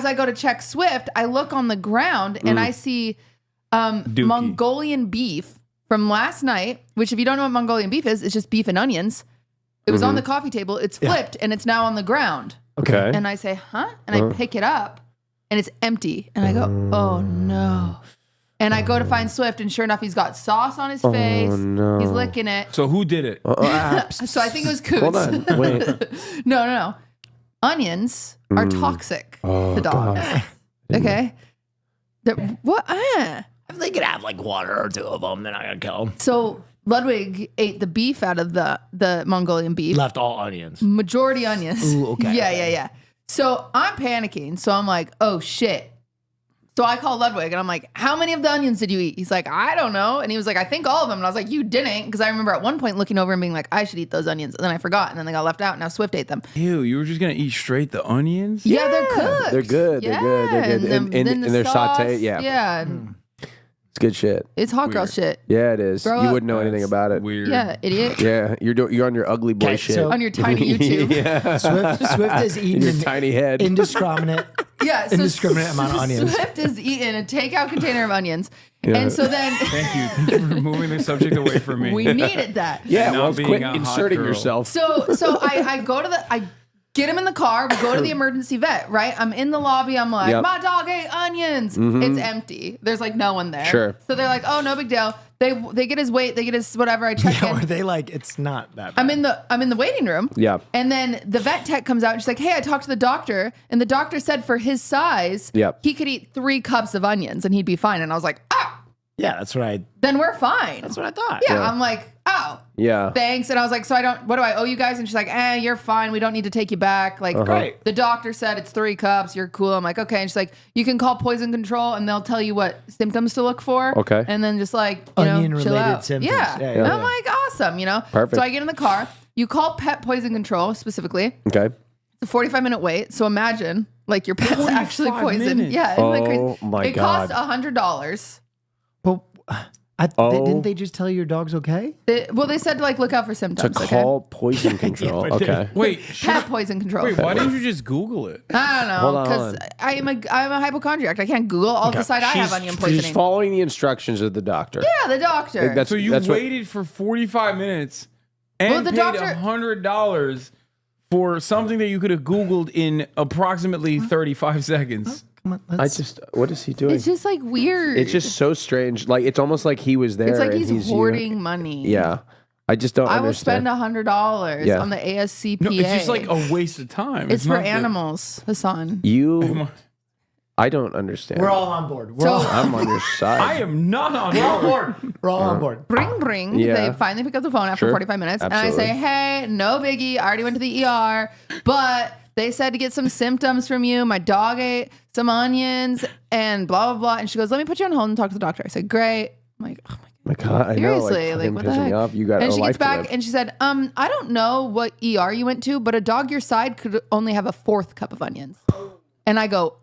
as I go to check Swift, I look on the ground and I see Mongolian beef from last night, which if you don't know what Mongolian beef is, it's just beef and onions. It was on the coffee table. It's flipped and it's now on the ground. Okay. And I say, huh? And I pick it up and it's empty. And I go, oh no. And I go to find Swift and sure enough, he's got sauce on his face. No. He's licking it. So who did it? So I think it was Coots. Hold on. Wait. No. Onions are toxic to dogs. Okay. What? If they could have like 1 or 2 of them, then I gotta kill them. So Ludwig ate the beef out of the Mongolian beef. Left all onions. Majority onions. Ooh, okay. Yeah. So I'm panicking. So I'm like, oh shit. So I call Ludwig and I'm like, how many of the onions did you eat? He's like, I don't know. And he was like, I think all of them. And I was like, you didn't. Because I remember at one point looking over and being like, I should eat those onions. And then I forgot. And then they got left out. And now Swift ate them. Ew, you were just going to eat straight the onions? Yeah, they're cooked. They're good. Yeah. They're good. And the they're sauce, sauteed. Yeah. Yeah. It's good shit. It's hot girl shit. Yeah, it is. Grow you up. wouldn't know anything about it. Weird. Yeah, idiot. Yeah, you're on your ugly boy Okay, shit. so- On your tiny YouTube. yeah. Swift is eating Your tiny head. indiscriminate. Yeah, so Indiscriminate amount of onions. Swift is eating a takeout container of onions. Yeah. And so then Thank you for moving the subject away from me. we needed that. Yeah, And not well, being quit a hot inserting girl. yourself. So I go to I get him in the car. We go to the emergency vet, right? I'm in the lobby. I'm like, Yep. my dog ate onions. It's empty. There's like no one there. Sure. So they're like, oh, no big deal. They get his weight. They get his whatever. I check Yeah, in. were they like, it's not that bad. I'm in the waiting room. Yeah. And then the vet tech comes out and she's like, hey, I talked to the doctor. And the doctor said for his size, Yep. he could eat 3 cups of onions and he'd be fine. And I was like, Yeah, that's what I then we're fine. that's what I thought. Yeah. I'm like, oh, Yeah. thanks. And I was like, so what do I owe you guys? And she's like, you're fine. We don't need to take you back. Like, Great. the doctor said it's 3 cups. You're cool. I'm like, okay. And she's like, you can call poison control and they'll tell you what symptoms to look for. Okay. And then just like, chill Onion-related out. symptoms. Yeah. Yeah, And yeah. I'm like, awesome, Perfect. So I get in the car. You call pet poison control specifically. Okay. It's a 45-minute wait. So imagine like your pet's actually 45 poisoned. minutes? Yeah. Isn't that crazy? Oh, my it God. costs $100. But Oh. didn't they just tell you your dog's okay? They said to like look out for To symptoms. call poison control. but Okay. Wait, Pet poison control. wait, why didn't you just Google it? I don't Hold know on, because I'm a hypochondriac. I can't Google. I'll decide I have onion She's poisoning. following the instructions of the doctor. Yeah, the doctor. Like, that's So you that's what- waited for 45 minutes and Well, the paid doctor- $100 for something that you could have Googled in approximately 35 seconds. Come on, what is he doing? It's just like weird. It's just so strange. Like it's almost like he was there. It's like and he's hoarding money. Yeah. I just don't I will understand. spend $100 Yeah. on the ASCPA. No, it's just like a waste of time. It's for not the- animals, Hassan. I don't understand. We're all on board. We're So- all I'm on your side. I am not on board. we're all on board. Ring. Yeah. They finally pick up the phone after Sure. 45 minutes. Absolutely. And I say, hey, no biggie. I already went to the ER, but they said to get some symptoms from you. My dog ate some onions and blah, blah, blah. And she goes, let me put you on hold and talk to the doctor. I said, great. I'm like, oh my My God, I know. seriously, like, fucking what the pissing heck? me off. You got and a she life gets to back live. and she said, I don't know what ER you went to, but a dog your side could only have a 4th cup of onions. And I go,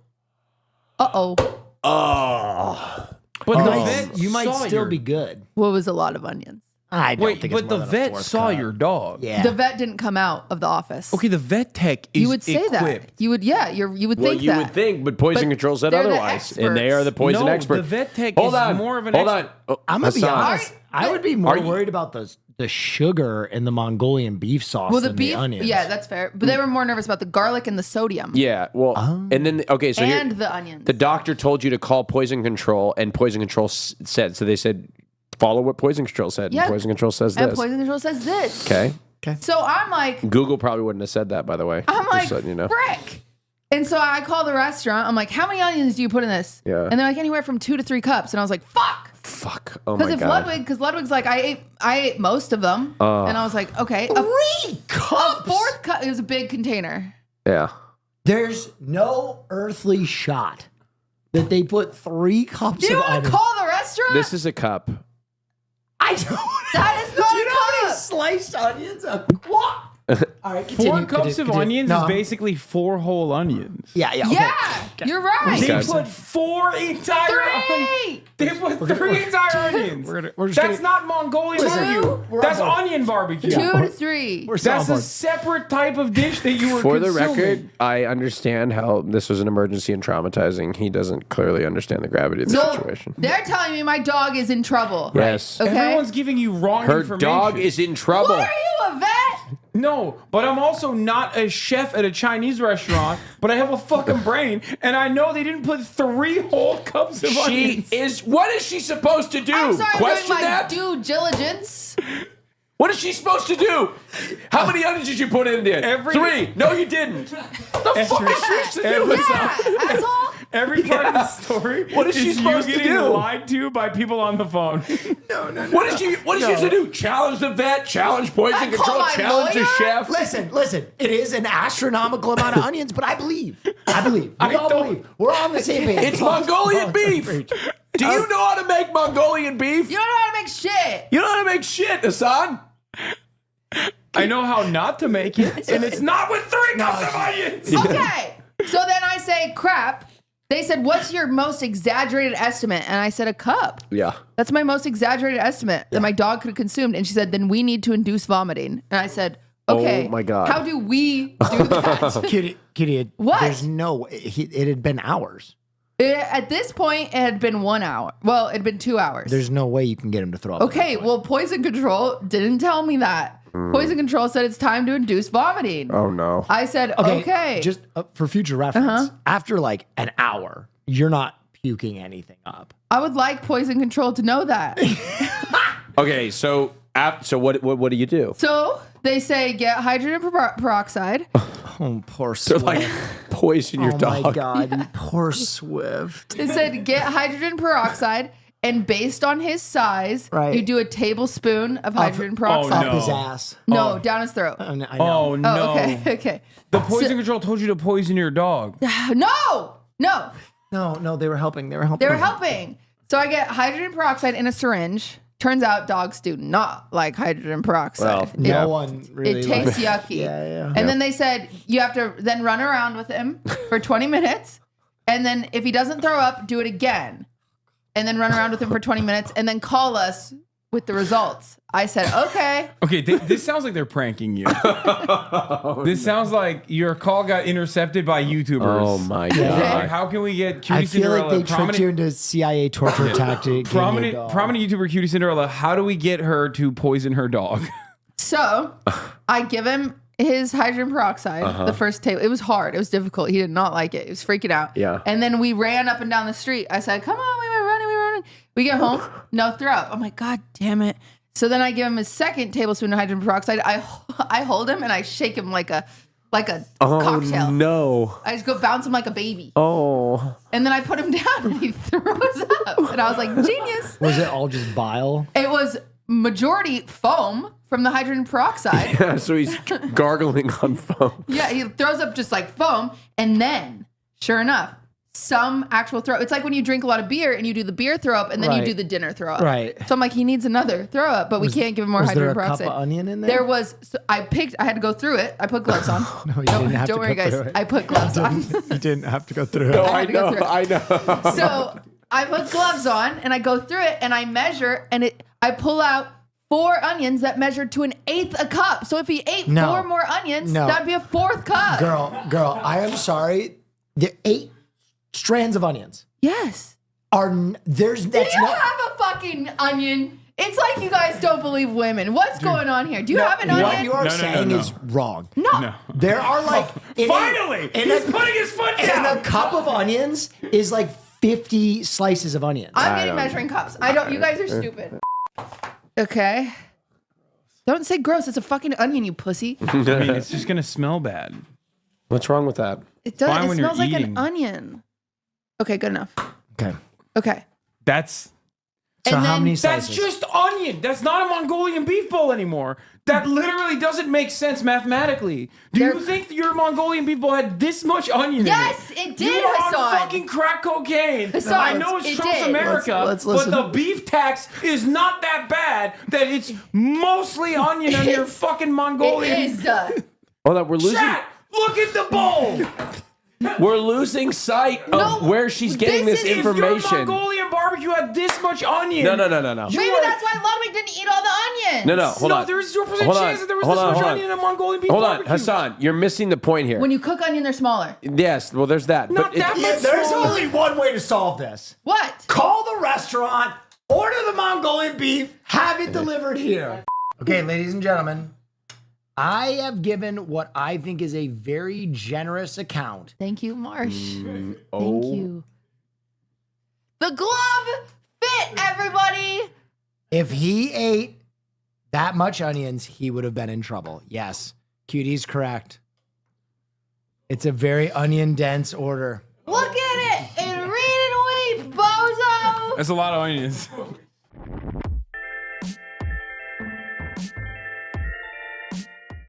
uh-oh. Oh. But the Nice. vet You might saw still your- be good. What was a lot of onions? I don't Wait, think but it's the more than a vet fourth saw cup. your dog. Yeah. The vet didn't come out of the office. Okay, the vet tech is You would say equipped. that. You would, yeah, you would Well, think you that. would think, but poison But control said they're the otherwise, and they are the poison No, expert. the vet tech Hold is on, more of an hold expert. on. Oh, I'm gonna be Hassan. honest. I would be more Are you- worried about the sugar in the Mongolian beef sauce Well, the than beef, the onions. yeah, that's fair. But they were more nervous about the garlic and the sodium. Yeah, well, and then okay, so and here, the onions. the doctor told you to call poison control, and poison control said so. They said follow what poison control said, Yeah. and poison control says and this. poison control says this. Okay, So I'm like, Google probably wouldn't have said that, by the way. I'm Just like, letting you know. frick. And so I call the restaurant. I'm like, how many onions do you put in this? Yeah. And they're like, anywhere from 2 to 3 cups. And I was like, fuck. Fuck. Oh my Because God. because Ludwig's like, I ate most of them. And I was like, okay. 3 cups. A 4th cup. It was a big container. Yeah. There's no earthly shot that they put 3 cups Do you of want to onions. call the restaurant? This is a cup. I don't. That is not Do you a know how many cup. sliced onions? What? All right, 4 cups of onions No. is basically 4 whole onions. Yeah, okay. Yeah, you're right. They Okay. put 4 entire onions. 3. They put 3 entire onions. we're just That's not Mongolian barbecue. We're That's on board. onion barbecue. 2 to 3. We're still on That's a board. separate type of dish that you were For the consuming. record, I understand how this was an emergency and traumatizing. He doesn't clearly understand the gravity of the So situation. they're telling me my dog is in trouble. Yes. Okay. Everyone's giving you wrong Her information. dog is in trouble. What are you, a vet? No, but I'm also not a chef at a Chinese restaurant, but I have a fucking brain, and I know they didn't put 3 whole cups of She onions. is. What is she supposed to do? I'm sorry, Question I'm doing my that. due diligence. What is she supposed to do? How many onions did you put in there? Every- 3. No, you didn't. The fuck is she supposed to do? every- Yeah, asshole. Every part of the story What is she you supposed to getting do? lied to by people on the phone. What is she supposed to do? Challenge the vet? Challenge poison I call control? my Challenge the lawyer? chef? Listen. It is an astronomical amount of onions, but I believe. We all don't- believe. We're on the same page. It's Mongolian beef. Do you know how to make Mongolian beef? You don't know how to make shit. You know how to make shit, Hassan. I know how not to make it, and it's not with 3 cups of onions. Okay. So then I say, crap. They said, what's your most exaggerated estimate? And I said, a cup. Yeah. That's my most exaggerated estimate that my dog could have consumed. And she said, then we need to induce vomiting. And I said, okay. Oh my God. How do we do that? Kitty, What? There's no way. It had been hours. At this point, it had been 1 hour. Well, it had been 2 hours. There's no way you can get him to throw up. Okay, well, poison control didn't tell me that. Poison control said it's time to induce vomiting. Oh no. I said, okay. Just for future reference, after like an hour, you're not puking anything up. I would like poison control to know that. Okay, so what do you do? So they say get hydrogen peroxide. Oh, poor They're Swift. like poison your oh dog. my God, you poor Swift. They said get hydrogen peroxide, and based on his size, Right. you do a tablespoon of hydrogen peroxide. Up no. his ass. No, down his throat. I know. Oh, no. Oh, okay, okay. The poison control told you to poison your dog. No, No, they were helping. They were helping. they were helping. So I get hydrogen peroxide in a syringe. Turns out dogs do not like hydrogen peroxide. Well, It- No one really. It tastes likes- yucky. Yeah. And then they said you have to then run around with him for 20 minutes. And then if he doesn't throw up, do it again. And then run around with him for 20 minutes and then call us with the results. I said, okay. Okay, this sounds like they're pranking you. This sounds like your call got intercepted by YouTubers. Oh my Okay. God. Like, how can we get Cutie I feel Cinderella? like they tricked you into CIA torture tactic. prominent YouTuber Cutie Cinderella. How do we get her to poison her dog? So I give him his hydrogen peroxide, the first table. It was hard. It was difficult. He did not like it. He was freaking out. Yeah. And then we ran up and down the street. I said, come on, we were running. We get home, no throw up. I'm like, God damn it. So then I give him his second tablespoon of hydrogen peroxide. I hold him and I shake him like a cocktail. No. I just go bounce him like a baby. Oh. And then I put him down and he throws up. And I was like, genius. Was it all just bile? It was majority foam from the hydrogen peroxide. Yeah, so he's gargling on foam. Yeah, he throws up just like foam. And then, sure enough, some actual throw. It's like when you drink a lot of beer and you do the beer throw up and then you Right. do the dinner throw up. Right. So I'm like, he needs another throw up, but we can't give him more Was there hydrogen a cup peroxide. of onion in there? There was. So I had to go through it. I put gloves on. No, you didn't have Don't to worry, go guys. through it. I put gloves on. You didn't have to go through No, it. I I had to go know. through it. I know. So I put gloves on and I go through it and I measure and I pull out 4 onions that measured to 1/8 a cup. So if he ate No. 4 more onions, No. that'd be a 4th cup. Girl, I am sorry. The 8 strands of onions Yes. are there's Do that's you not. have a fucking onion? It's like you guys don't believe women. What's going on here? Do you have an What onion? you are No. saying is wrong. No. There are like Finally, he's putting his foot and down. a cup of onions is like 50 slices of onions. I'm getting measuring cups. I don't. You guys are stupid. Okay. Don't say gross. It's a fucking onion, you pussy. I mean, it's just gonna smell bad. What's wrong with that? It does. Fine It when you're smells like an eating. onion. Okay, good enough. Okay. Okay. That's So And how then- many That's slices? just onion. That's not a Mongolian beef bowl anymore. That literally doesn't make sense mathematically. Do you There- think your Mongolian beef bowl had this much onion Yes, in it? it did, You are Hassan. fucking crack cocaine. Hassan, I know it's it Trump's did. America, Let's but listen. the beef tax is not that bad that it's mostly onion on your fucking It Mongolian. is. Hold on, we're losing. Chat, look at the bowl. We're losing sight of No, where she's getting this this is- If your information. Mongolian barbecue had this much onion. No. Maybe are- that's why Ludwig didn't eat all the onions. No, hold on. There was 0% Hold on, chance that there was hold this on, much hold on. onion in a Mongolian beef Hold on, barbecue. Hassan, you're missing the point here. When you cook onion, they're smaller. Yes, well, there's that. Not but that it, much. There's smaller. only one way to solve this. What? Call the restaurant, order the Mongolian beef, have it delivered here. Okay, ladies and gentlemen, I have given what I think is a very generous account. Thank you, Marsh. Thank oh. you. The glove fit, everybody. If he ate that much onions, he would have been in trouble. Yes, Cutie's correct. It's a very onion dense order. Look at it and read it away, bozo. That's a lot of onions.